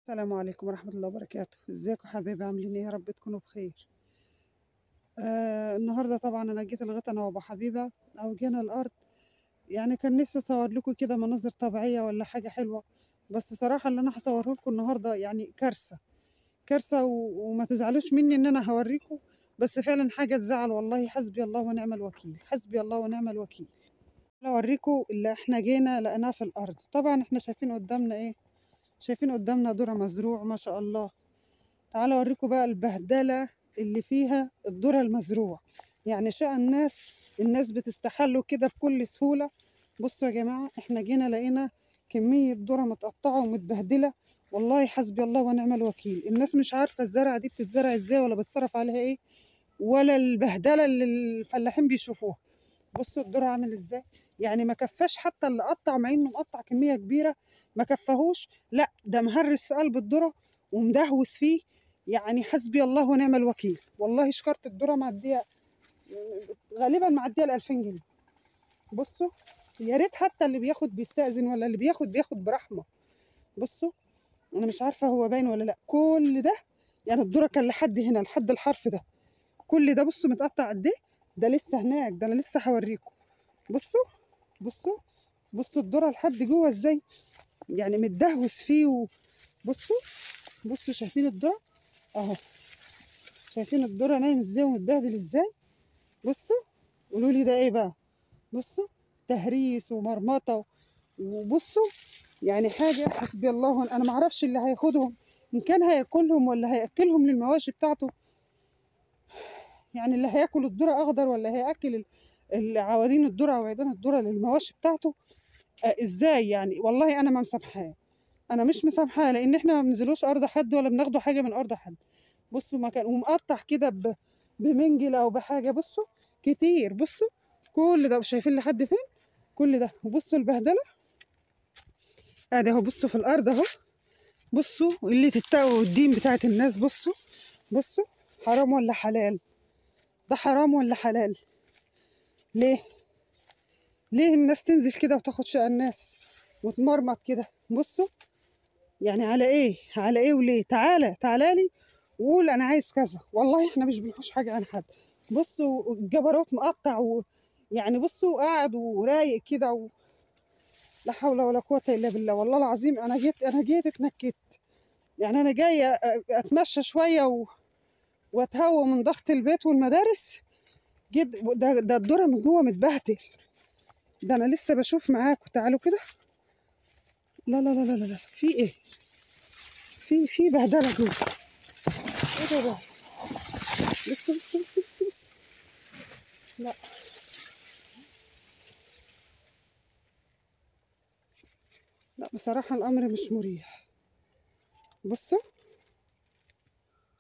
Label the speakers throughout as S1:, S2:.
S1: السلام عليكم ورحمة الله وبركاته. ازيكم حبايبي، عاملين ايه؟ يا رب تكونوا بخير. النهارده طبعا انا جيت الغيت انا وابو حبيبه او جينا الارض. يعني كان نفسي اصور لكم كده مناظر طبيعيه ولا حاجه حلوه، بس صراحه اللي انا هصوره لكم النهارده يعني كارثه كارثه وما تزعلوش مني ان انا هوريكم، بس فعلا حاجه تزعل والله. حسبي الله ونعم الوكيل، حسبي الله ونعم الوكيل. اوريكم اللي احنا جينا لقيناه في الارض. طبعا احنا شايفين قدامنا ايه؟ شايفين قدامنا ذره مزروع ما شاء الله. تعالوا اوريكم بقى البهدله اللي فيها الذره المزروع. يعني شاء الناس بتستحله كده بكل سهوله. بصوا يا جماعه، احنا جينا لقينا كميه ذره متقطعه ومتبهدله. والله حسبي الله ونعم الوكيل. الناس مش عارفه الزرعه دي بتتزرع ازاي ولا بتصرف عليها ايه، ولا البهدله اللي الفلاحين بيشوفوها. بصوا الذره عامل ازاي، يعني ما كفاش حتى اللي قطع، مع انه مقطع كميه كبيره ما كفاهوش، لا ده مهرس في قلب الذره ومدهوس فيه. يعني حسبي الله ونعم الوكيل. والله شكارة الذره معديه، غالبا معديه ال 2000 جنيه. بصوا، يا ريت حتى اللي بياخد بيستأذن، ولا اللي بياخد برحمه. بصوا، انا مش عارفه هو باين ولا لا. كل ده يعني الذره كان لحد هنا، لحد الحرف ده، كل ده بصوا متقطع قد ايه. ده لسه هناك، ده انا لسه هوريكم. بصوا بصوا بصوا الذره لحد جوه ازاي، يعني متدهوس فيه بصوا بصوا شايفين الذره اهو، شايفين الذره نايم ازاي ومتبهدل ازاي. بصوا قولوا لي ده ايه بقى. بصوا تهريس ومرمطه. وبصوا يعني حاجه حسبي الله. انا ما اعرفش اللي هياخدهم ان كان هياكلهم ولا هياكلهم للمواشي بتاعته. يعني اللي هياكل الذره اخضر ولا هياكل العوادين الذره او عيدان الذره للمواشي بتاعته. ازاي يعني؟ والله انا ما مسامحاه، انا مش مسامحاه، لان احنا ما بننزلوش ارض حد ولا بناخدوا حاجه من ارض حد. بصوا مكان ومقطع كده بمنجل او بحاجه. بصوا كتير. بصوا كل ده شايفين لحد فين كل ده. وبصوا البهدله ادي اهو. بصوا في الارض اهو. بصوا قله التقوى والدين بتاعت الناس. بصوا بصوا حرام ولا حلال؟ ده حرام ولا حلال؟ ليه الناس تنزل كده وتاخد شقة الناس وتمرمط كده؟ بصوا يعني على ايه؟ على ايه وليه؟ تعالى لي وقول انا عايز كذا. والله احنا مش بنحوش حاجه عن حد. بصوا الجبروت مقطع يعني بصوا قاعد ورايق كده لا حول ولا قوه الا بالله. والله العظيم انا جيت اتنكدت. يعني انا جايه اتمشى شويه واتهوى من ضغط البيت والمدارس. جيت ده الذره من جوه متبهدل. ده انا لسه بشوف معاكم. تعالوا كده. لا لا لا لا لا، في ايه؟ في بهدله جوه. ايه ده؟ بص. لا لا بصراحة الأمر مش مريح. بصوا،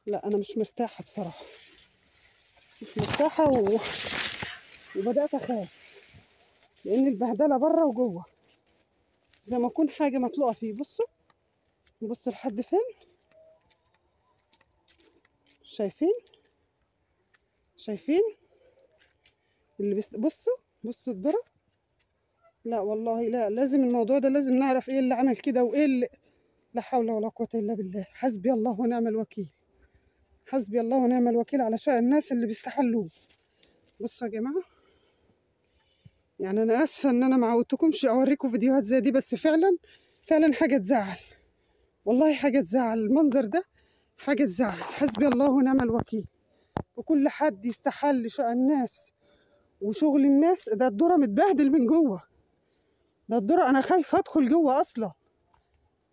S1: لا أنا مش مرتاحة بصراحة، مش مرتاحة وبدأت أخاف، لأن البهدلة بره وجوه زي ما أكون حاجة مطلوقة فيه. بصوا لحد فين. شايفين اللي بصوا الذرة. لا والله لا، لازم الموضوع ده لازم نعرف ايه اللي عمل كده وايه اللي. لا حول ولا قوة إلا بالله. حسبي الله ونعم الوكيل، حسبي الله ونعم الوكيل على شأن الناس اللي بيستحلوه. بصوا يا جماعة، يعني انا اسفه ان انا ما عودتكمش اوريكم فيديوهات زي دي، بس فعلا حاجه تزعل. والله حاجه تزعل. المنظر ده حاجه تزعل. حسبي الله ونعم الوكيل. وكل حد يستحل شأن الناس وشغل الناس. ده الذره متبهدل من جوه. ده الذره انا خايفه ادخل جوه اصلا.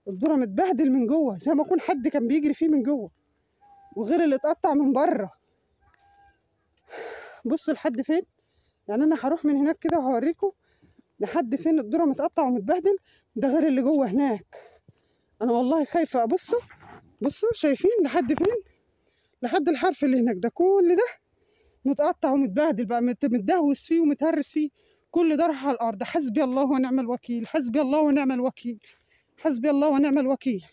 S1: الذره متبهدل من جوه زي ما يكون حد كان بيجري فيه من جوه، وغير اللي اتقطع من بره. بصوا لحد فين. يعني انا هروح من هناك كده وهوريكم لحد فين الذره متقطع ومتبهدل. ده غير اللي جوه هناك. انا والله خايفه. بصوا شايفين لحد فين؟ لحد الحرف اللي هناك ده. كل ده متقطع ومتبهدل بقى، متدهوس فيه ومتهرس فيه. كل ده راح على الارض. حسبي الله ونعم الوكيل، حسبي الله ونعم الوكيل، حسبي الله ونعم الوكيل.